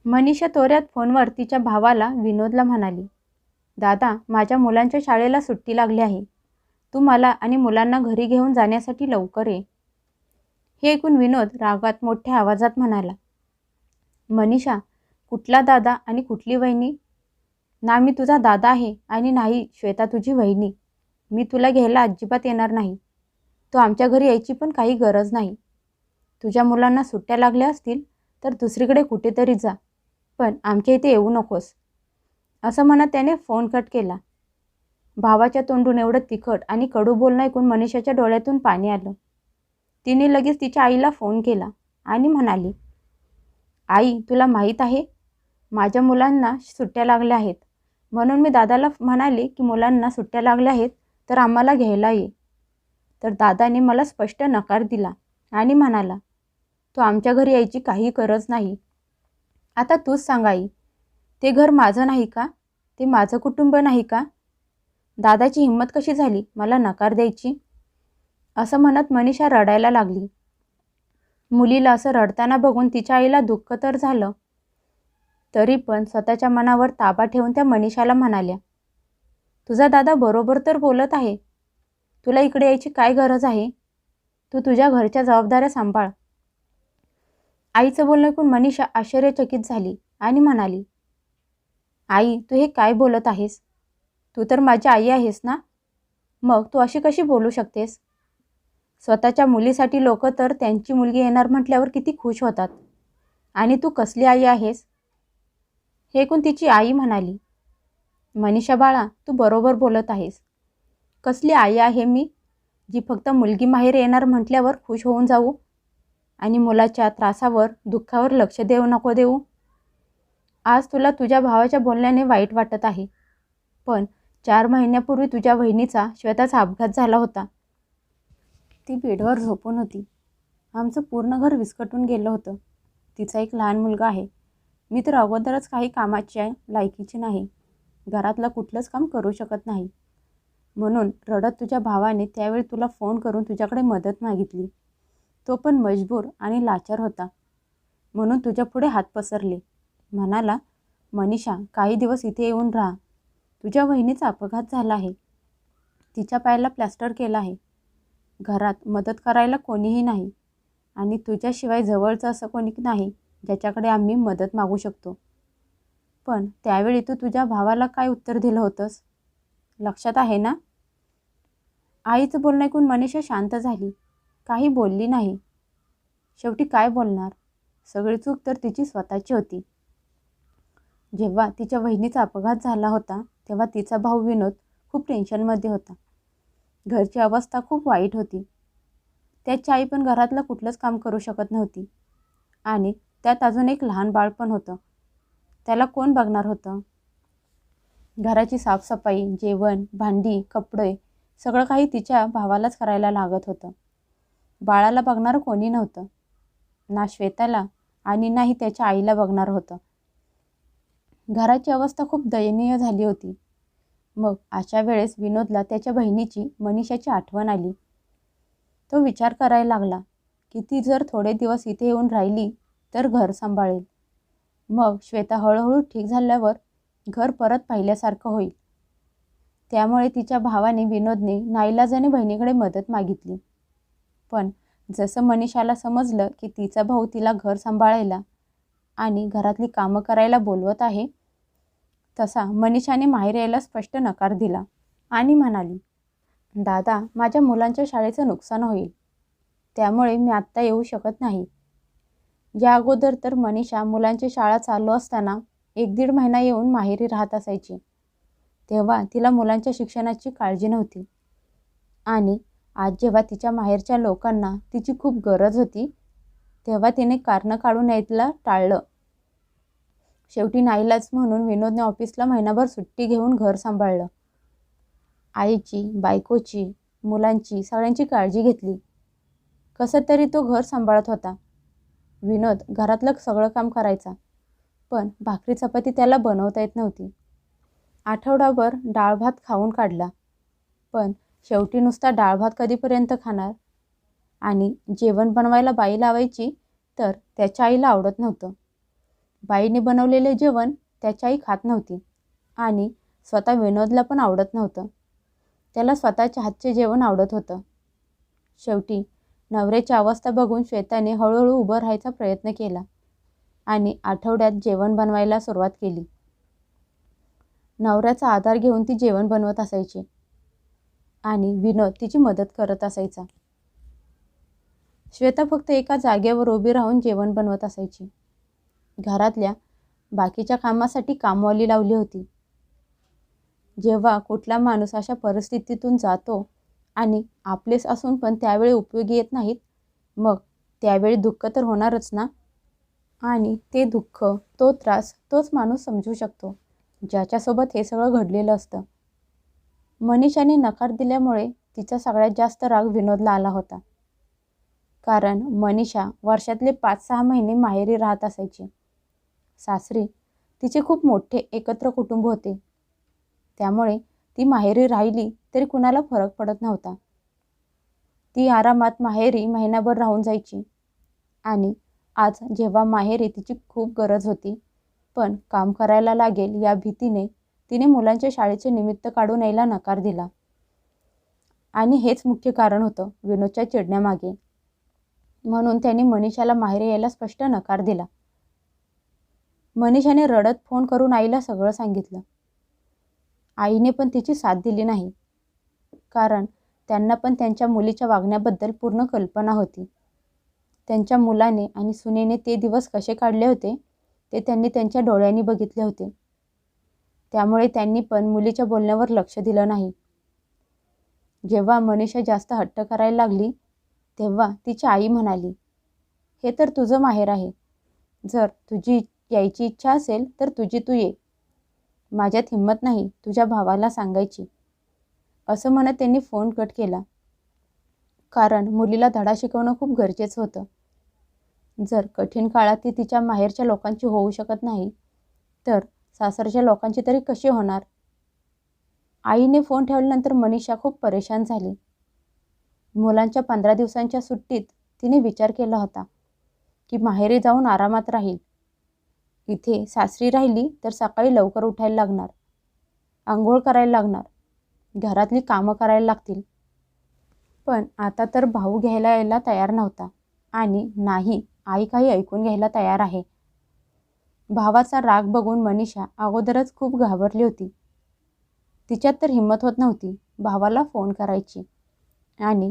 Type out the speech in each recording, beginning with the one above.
मनीषा तोऱ्यात फोनवर तिच्या भावाला विनोदला म्हणाली, दादा, माझ्या मुलांच्या शाळेला सुट्टी लागली आहे. तू मला आणि मुलांना घरी घेऊन जाण्यासाठी लवकर ये. हे ऐकून विनोद रागात मोठ्या आवाजात म्हणाला, मनीषा, कुठला दादा आणि कुठली वहिनी? ना मी तुझा दादा आहे आणि नाही श्वेता तुझी वहिनी. मी तुला घ्यायला अजिबात येणार नाही. तू आमच्या घरी यायची पण काही गरज नाही. तुझ्या मुलांना सुट्ट्या लागल्या असतील तर दुसरीकडे कुठेतरी जा, पण आमच्या इथे येऊ नकोस. असं म्हणत त्याने फोन कट केला. भावाच्या तोंडून एवढं तिखट आणि कडू बोलणं ऐकून मनीषाच्या डोळ्यातून पाणी आलं. तिने लगेच तिच्या आईला फोन केला आणि म्हणाली, आई, तुला माहीत आहे, माझ्या मुलांना सुट्ट्या लागल्या आहेत, म्हणून मी दादाला म्हणाले की मुलांना सुट्ट्या लागल्या आहेत तर आम्हाला घ्यायला ये. तर दादाने मला स्पष्ट नकार दिला आणि म्हणाला, तू आमच्या घरी यायची काही गरज नाही. आता तूच सांग आई, ते घर माझं नाही का? ते माझं कुटुंब नाही का? दादाची हिंमत कशी झाली मला नकार द्यायची? असं म्हणत मनीषा रडायला लागली. मुलीला असं रडताना बघून तिच्या आईला दुःख तर झालं, तरी पण स्वतःच्या मनावर ताबा ठेवून त्या मनीषाला म्हणाल्या, तुझा दादा बरोबर तर बोलत आहे. तुला इकडे यायची काय गरज आहे? तू तुझ्या घरच्या जबाबदाऱ्या सांभाळ. आईचं बोलणं ऐकून मनीषा आश्चर्यचकित झाली आणि म्हणाली, आई, तू हे काय बोलत आहेस? तू तर माझी आई आहेस ना? मग तू अशी कशी बोलू शकतेस? स्वतःच्या मुलीसाठी लोक तर त्यांची मुलगी येणार म्हटल्यावर किती खुश होतात, आणि तू कसली आई आहेस? हे ऐकून तिची आई म्हणाली, मनीषा बाळा, तू बरोबर बोलत आहेस. कसली आई आहे मी, जी फक्त मुलगी माहेर येणार म्हटल्यावर खुश होऊन जाऊ आणि मुलाच्या त्रासावर दुःखावर लक्ष नको देऊ? आज तुला तुझ्या भावाच्या बोलण्याने वाईट वाटत आहे, पण 4 महिन्यापूर्वी तुझ्या बहिणीचा श्वेताचा अपघात झाला होता. ती बेडवर झोपून होती. आमचं पूर्ण घर विस्कटून गेलं होतं. तिचा एक लहान मुलगा आहे. मी तर अगोदरच काही कामाची लायकीची नाही. घरातलं कुठलंच काम करू शकत नाही. म्हणून रडत तुझ्या भावाने त्यावेळी तुला फोन करून तुझ्याकडे मदत मागितली. तो पण मजबूर आणि लाचार होता, म्हणून तुझ्या पुढे हात पसरले. म्हणाला, मनीषा, काही दिवस इथे येऊन राहा. तुझ्या बहिणीचा अपघात झाला आहे. तिच्या पायाला प्लॅस्टर केला आहे. घरात मदत करायला कोणीही नाही आणि तुझ्याशिवाय जवळचं असं कोणी नाही ज्याच्याकडे आम्ही मदत मागू शकतो. पण त्यावेळी तू तुझ्या भावाला काय उत्तर दिलं होतंस? लक्षात आहे ना? आईचं बोलणं ऐकून मनीषा शांत झाली. काही बोलली नाही. शेवटी काय बोलणार? सगळी चूक तर तिची स्वतःची होती. जेव्हा तिच्या बहिणीचा अपघात झाला होता तेव्हा तिचा भाऊ विनोद खूप टेन्शनमध्ये होता. घरची अवस्था खूप वाईट होती. त्याची आई पण घरातलं कुठलंच काम करू शकत नव्हती आणि त्यात अजून एक लहान बाळ पण होतं. त्याला कोण बघणार होतं? घराची साफसफाई, जेवण, भांडी, कपडे सगळं काही तिच्या भावालाच करायला लागत होतं. बाळाला बघणारं कोणी नव्हतं. ना श्वेताला आणि नाही त्याच्या आईला बघणार होतं. घराची अवस्था खूप दयनीय झाली होती. मग अशा वेळेस विनोदला त्याच्या बहिणीची, मनीषाची आठवण आली. तो विचार करायला लागला की ती जर थोडे दिवस इथे येऊन राहिली तर घर सांभाळेल. मग श्वेता हळूहळू ठीक झाल्यावर घर परत पाहिल्यासारखं होईल. त्यामुळे तिच्या भावाने विनोदने नाईलाजाने बहिणीकडे मदत मागितली. पण जसं मनीषाला समजलं की तिचा भाऊ तिला घर सांभाळायला आणि घरातली कामं करायला बोलवत आहे, तसा मनीषाने माहेर यायला स्पष्ट नकार दिला आणि म्हणाली, दादा, माझ्या मुलांच्या शाळेचं नुकसान होईल, त्यामुळे मी आत्ता येऊ शकत नाही. या अगोदर तर मनीषा मुलांची शाळा चालू असताना 1-1.5 महिना येऊन माहेरी राहत असायची. तेव्हा तिला मुलांच्या शिक्षणाची काळजी नव्हती आणि आज जेव्हा तिच्या माहेरच्या लोकांना तिची खूप गरज होती तेव्हा तिने कारणं काढून यायला टाळलं. शेवटी नाईलाज म्हणून विनोदने ऑफिसला महिनाभर सुट्टी घेऊन घर सांभाळलं. आईची, बायकोची, मुलांची, सगळ्यांची काळजी घेतली. कसं तरी तो घर सांभाळत होता. विनोद घरातलं सगळं काम करायचा, पण भाकरी चपाती त्याला बनवता येत नव्हती. आठवडाभर डाळ भात खाऊन काढला, पण शेवटी नुसता डाळ भात कधीपर्यंत खाणार? आणि जेवण बनवायला बाई लावायची तर त्याच्या आईला आवडत नव्हतं. बाईने बनवलेले जेवण त्याची आई खात नव्हती आणि स्वतः विनोदला पण आवडत नव्हतं. त्याला स्वतःच्या हातचे जेवण आवडत होतं. शेवटी नवऱ्याची अवस्था बघून श्वेताने हळूहळू उभं राहायचा प्रयत्न केला आणि आठवड्यात जेवण बनवायला सुरुवात केली. नवऱ्याचा आधार घेऊन ती जेवण बनवत असायची आणि विनोद तिची मदत करत असायचा. श्वेता फक्त एका जागेवर उभी राहून जेवण बनवत असायची. घरातल्या बाकीच्या कामासाठी कामवाली लावली होती. जेव्हा कुठला माणूस अशा परिस्थितीतून जातो आणि आपलेच असून पण त्यावेळी उपयोगी येत नाहीत, मग त्यावेळी दुःख तर होणारच ना. आणि ते दुःख, तो त्रास तोच माणूस समजू शकतो ज्याच्यासोबत हे सगळं घडलेलं असतं. मनीषाने नकार दिल्यामुळे तिचा सगळ्यात जास्त राग विनोदला आला होता. कारण मनीषा वर्षातले 5-6 महिने माहेरी राहत असायची. सासरी तिचे खूप मोठे एकत्र कुटुंब होते. त्यामुळे ती माहेरी राहिली तरी कुणाला फरक पडत नव्हता. ती आरामात माहेरी महिनाभर राहून जायची. आणि आज जेव्हा माहेरी तिची खूप गरज होती, पण काम करायला लागेल या भीतीने तिने मुलांच्या शाळेचे निमित्त काढून यायला नकार दिला. आणि हेच मुख्य कारण होतं विनोदच्या चिडण्यामागे. म्हणून त्याने मनीषाला माहेरी यायला स्पष्ट नकार दिला. मनीषाने रडत फोन करून आईला सगळं सांगितलं. आईने पण तिची साथ दिली नाही, कारण त्यांना पण त्यांच्या मुलीच्या वागण्याबद्दल पूर्ण कल्पना होती. त्यांच्या मुलाने आणि सुनेने ते दिवस कसे काढले होते ते त्यांनी त्यांच्या डोळ्यांनी बघितले होते. त्यामुळे त्यांनी पण मुलीच्या बोलण्यावर लक्ष दिलं नाही. जेव्हा मनीषा जास्त हट्ट करायला लागली तेव्हा तिची आई म्हणाली, हे तर तुझं माहेर आहे. जर तुझी यायची इच्छा असेल तर तुझी तू ये. माझ्यात हिंमत नाही तुझ्या भावाला सांगायची. असं म्हणत त्यांनी फोन कट केला. कारण मुलीला धडा शिकवणं खूप गरजेचं होतं. जर कठीण काळात ती तिच्या माहेरच्या लोकांची होऊ शकत नाही, तर सासरच्या लोकांची तरी कशी होणार. आईने फोन ठेवल्यानंतर मनीषा खूप परेशान झाली. मुलांच्या 15 दिवसांच्या सुट्टीत तिने विचार केला होता की माहेरी जाऊन आरामात राहील. इथे सासरी राहिली तर सकाळी लवकर उठायला लागणार, आंघोळ करायला लागणार, घरातली कामं करायला लागतील. पण आता तर भाऊ घ्यायला यायला तयार नव्हता आणि नाही आई काही ऐकून घ्यायला तयार आहे. भावाचा राग बघून मनीषा अगोदरच खूप घाबरली होती. तिच्यात तर हिंमत होत नव्हती भावाला फोन करायची आणि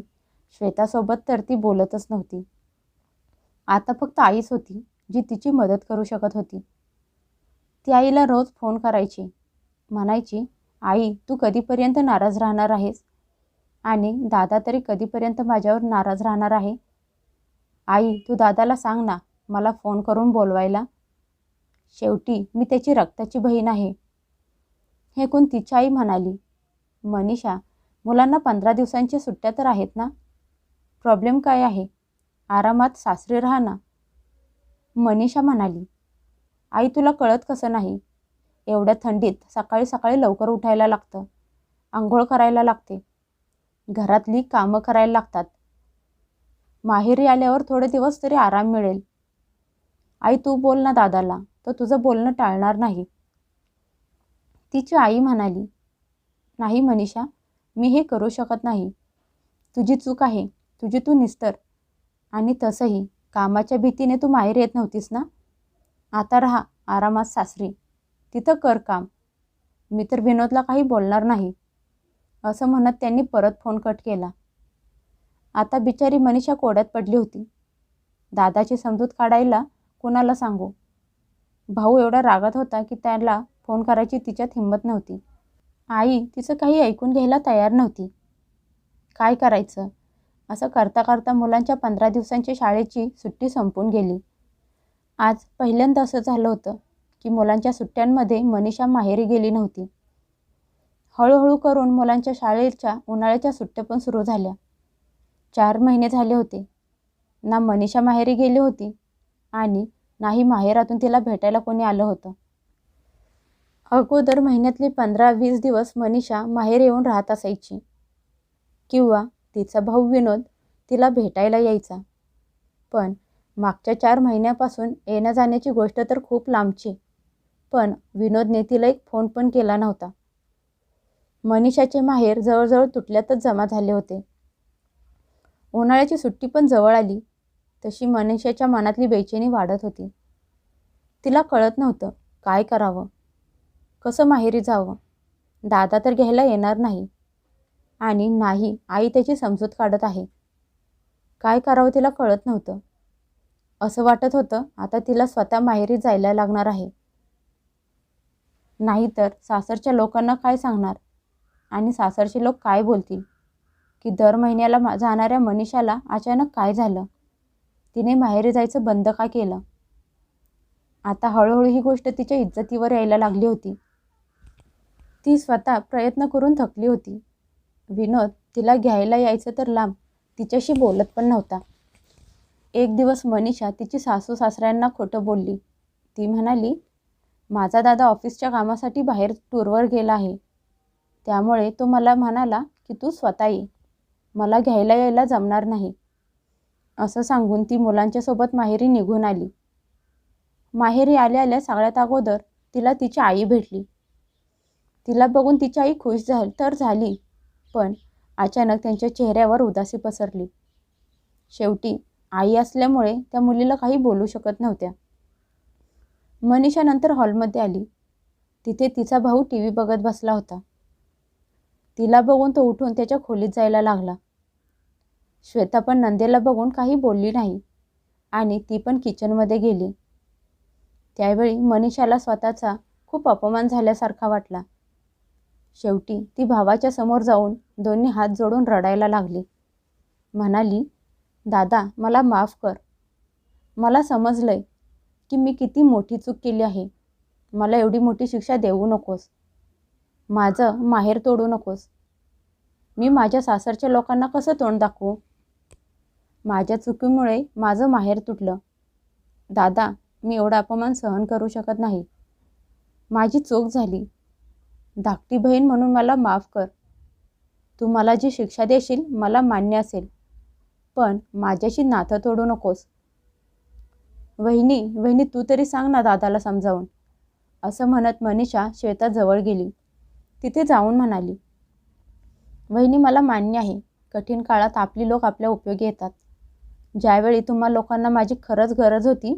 श्वेतासोबत तर ती बोलतच नव्हती. आता फक्त आईच होती जी तिची मदत करू शकत होती. ती आईला रोज फोन करायची, म्हणायची, आई तू कधीपर्यंत नाराज राहणार आहेस आणि दादा तरी कधीपर्यंत माझ्यावर नाराज राहणार आहे. आई तू दादाला सांग ना मला फोन करून बोलवायला. शेवटी मी त्याची रक्ताची बहीण आहे. हे ऐकून तिची आई म्हणाली, मनीषा मुलांना 15 दिवसांच्या सुट्ट्या तर आहेत ना, प्रॉब्लेम काय आहे, आरामात सासरी राहा ना. मनीषा म्हणाली, आई तुला कळत कसं नाही, एवढ्या थंडीत सकाळी सकाळी लवकर उठायला लागतं, आंघोळ करायला लागते, घरातली कामं करायला लागतात. माहेरी आल्यावर थोडे दिवस तरी आराम मिळेल. आई तू बोल ना दादाला, तो तुझं बोलणं टाळणार नाही. तिची आई म्हणाली, नाही मनीषा मी हे करू शकत नाही. तुझी चूक आहे, तुझी तू निस्तर. आणि तसंही कामाच्या भीतीने तू माहेर येत नव्हतीस ना. आता राहा आरामात सासरी, तिथं कर काम. मी तर विनोदला काही बोलणार नाही. असं म्हणत त्यांनी परत फोन कट केला. आता बिचारी मनीषा कोड्यात पडली होती. दादाची समजूत काढायला कुणाला सांगू. भाऊ एवढा रागात होता की त्याला फोन करायची तिच्यात हिंमत नव्हती. आई तिचं काही ऐकून घ्यायला तयार नव्हती. काय करायचं. असं करता करता मुलांच्या 15 दिवसांची शाळेची सुट्टी संपून गेली. आज पहिल्यांदा असं झालं होतं की मुलांच्या सुट्ट्यांमध्ये मनीषा माहेरी गेली नव्हती. हळूहळू करून मुलांच्या शाळेच्या उन्हाळ्याच्या सुट्ट्या पण सुरू झाल्या. 4 महिने झाले होते. ना मनीषा माहेरी गेली होती आणि नाही माहेरातून तिला भेटायला कोणी आलं होतं. अगोदर महिन्यातले 15-20 दिवस मनीषा माहेर येऊन राहत असायची किंवा तिचा भाऊ विनोद तिला भेटायला यायचा. पण मागच्या 4 महिन्यापासून येण्या जाण्याची गोष्ट तर खूप लांबची, पण विनोदने तिला एक फोन पण केला नव्हता. मनीषाचे माहेर जवळजवळ तुटल्यातच जमा झाले होते. उन्हाळ्याची सुट्टी पण जवळ आली तशी मनीषाच्या मनातली बेचैनी वाढत होती. तिला कळत नव्हतं काय करावं, कसं माहेरी जावं. दादा तर घ्यायला येणार नाही आणि नाही आई त्याची समजूत काढत आहे. काय करावं तिला कळत नव्हतं. असं वाटत होतं आता तिला स्वतः माहेरी जायला लागणार आहे. नाहीतर सासरच्या लोकांना काय सांगणार आणि सासरचे लोक काय बोलतील की दर महिन्याला जाणाऱ्या मनीषाला अचानक काय झालं, तिने माहेरी जायचं बंद का केलं. आता हळूहळू ही गोष्ट तिच्या इज्जतीवर यायला लागली होती. ती स्वतः प्रयत्न करून थकली होती. विनोद तिला घ्यायला यायचं तर लांब, तिच्याशी बोलत पण नव्हता. एक दिवस मनीषा तिची सासू सासऱ्यांना खोटं बोलली. ती म्हणाली, माझा दादा ऑफिसच्या कामासाठी बाहेर टूरवर गेला आहे, त्यामुळे तो मला म्हणाला की तू स्वतः ये, मला घ्यायला यायला जमणार नाही. असं सांगून ती मुलांच्या सोबत माहेरी निघून आली. माहेरी आल्या आल्या सगळ्यात अगोदर तिला तिची आई भेटली. तिला बघून तिची आई खुश झाली, पण अचानक त्यांच्या चेहऱ्यावर उदासी पसरली. शेवटी आई असल्यामुळे त्या मुलीला काही बोलू शकत नव्हत्या. मनीषा नंतर हॉलमध्ये आली. तिथे तिचा भाऊ टीव्ही बघत बसला होता. तिला बघून तो उठून त्याच्या खोलीत जायला लागला. श्वेता पण नंदेला बघून काही बोलली नाही आणि ती पण किचनमध्ये गेली. त्यावेळी मनीषाला स्वतःचा खूप अपमान झाल्यासारखा वाटला. शेवटी ती भावाच्या समोर जाऊन दोन्ही हात जोडून रडायला लागली. म्हणाली, दादा मला माफ कर. मला समजलंय की मी किती मोठी चूक केली आहे. मला एवढी मोठी शिक्षा देऊ नकोस. माझं माहेर तोडू नकोस. मी माझ्या सासरच्या लोकांना कसं तोंड दाखवू. माझ्या चुकीमुळे माझं माहेर तुटलं. दादा मी एवढा अपमान सहन करू शकत नाही. माझी चूक झाली. धाकटी बहीण म्हणून मला माफ कर. तू मला जी शिक्षा देशील मला मान्य असेल, पण माझ्याशी नातं तोडू नकोस. वहिनी तू तरी सांग ना दादाला समजावून. असं म्हणत मनीषा श्वेता जवळ गेली. तिथे जाऊन म्हणाली, वहिनी मला मान्य आहे, कठीण काळात आपली लोक आपल्या उपयोगी येतात. ज्यावेळी तुम्हा लोकांना माझी खरंच गरज होती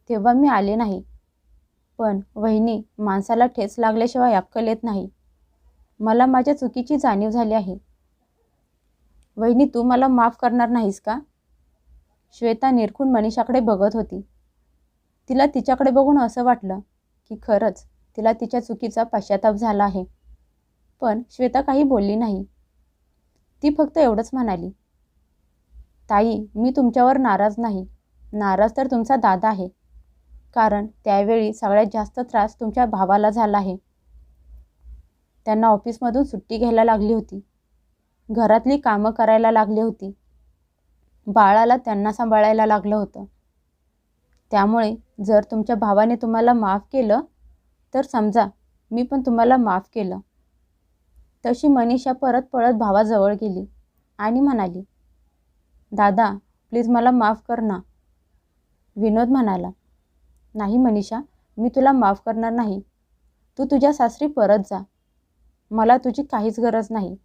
तेव्हा मी आले नाही. पण वहिनी माणसाला ठेच लागल्याशिवाय अक्कल येत नाही. मला माझ्या चुकीची जाणीव झाली आहे. वहिनी तू मला माफ करणार नाहीस का. श्वेता निरखून मनीषाकडे बघत होती. तिला तिच्याकडे बघून असं वाटलं की खरंच तिला तिच्या चुकीचा पश्चाताप झाला आहे. पण श्वेता काही बोलली नाही. ती फक्त एवढंच म्हणाली, ताई मी तुमच्यावर नाराज नाही. नाराज तर तुमचा दादा आहे, कारण त्यावेळी सगळ्यात जास्त त्रास तुमच्या भावाला झाला आहे. त्यांना ऑफिसमधून सुट्टी घ्यायला लागली होती. घरातली कामं करायला लागली होती. बाळाला त्यांना सांभाळायला लागलं होतं. त्यामुळे जर तुमच्या भावाने तुम्हाला माफ केलं तर समजा मी पण तुम्हाला माफ केलं. तशी मनीषा परत पळत भावाजवळ गेली आणि म्हणाली, दादा प्लीज मला माफ कर ना. विनोद म्हणाला, नाही मनीषा मी तुला माफ करणार नाही. तू तुझ्या सासरी परत जा. मला तुझी काहीच गरज नाही.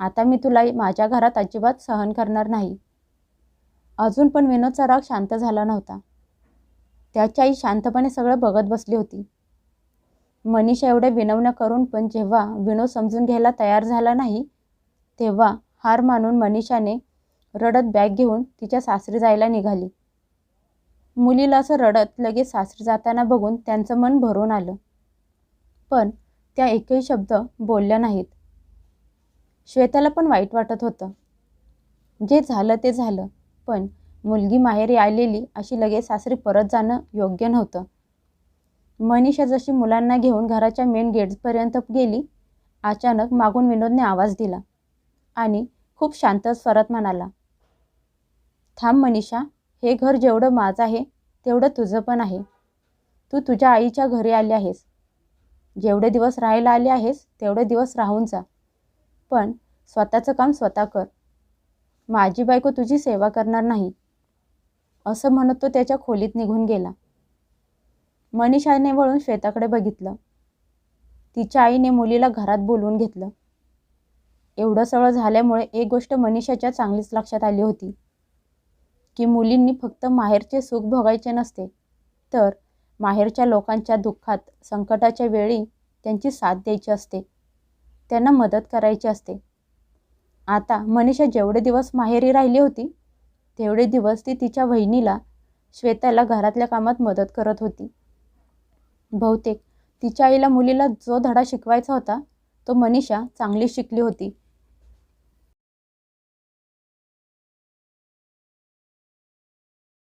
आता मी तुला माझ्या घरात अजिबात सहन करणार नाही. अजून पण विनोदचा राग शांत झाला नव्हता. त्याची आई शांतपणे सगळं बघत बसली होती. मनीषा एवढ्या विनवण्या करून पण जेव्हा विनोद समजून घ्यायला तयार झाला नाही तेव्हा हार मानून मनीषाने रडत बॅग घेऊन तिच्या सासरी जायला निघाली. मुलीला असं रडत लगेच सासरी जाताना बघून त्यांचं मन भरून आलं. पण त्या एकही शब्द बोलल्या नाहीत. श्वेताला पण वाईट वाटत होतं. जे झालं ते झालं, पण मुलगी माहेरी आलेली अशी लगेच सासरी परत जाणं योग्य नव्हतं. मनीषा जशी मुलांना घेऊन घराच्या मेन गेटपर्यंत गेली, अचानक मागून विनोदने आवाज दिला आणि खूप शांत स्वरात म्हणाला, थांब मनीषा, हे घर जेवढं माझं आहे तेवढं तुझं पण आहे. तू तुझ्या आईच्या घरी आली आहेस. जेवढे दिवस राहायला आले आहेस तेवढे दिवस राहून जा, पण स्वतःचं काम स्वतः कर. माझी बायको तुझी सेवा करणार नाही. असं म्हणत तो त्याच्या खोलीत निघून गेला. मनीषाने वळून श्वेताकडे बघितलं. तिच्या आईने मुलीला घरात बोलवून घेतलं. एवढं सगळं झाल्यामुळे एक गोष्ट मनीषाच्या चांगलीच लक्षात आली होती की मुलींनी फक्त माहेरचे सुख भोगायचे नसते, तर माहेरच्या लोकांच्या दुःखात, संकटाच्या वेळी त्यांची साथ द्यायची असते, त्यांना मदत करायची असते. आता मनीषा जेवढे दिवस माहेरी राहिली होती तेवढे दिवस ती तिच्या वहिनीला, श्वेताला घरातल्या कामात मदत करत होती. बहुतेक तिच्या आईला मुलीला जो धडा शिकवायचा होता तो मनीषा चांगली शिकली होती.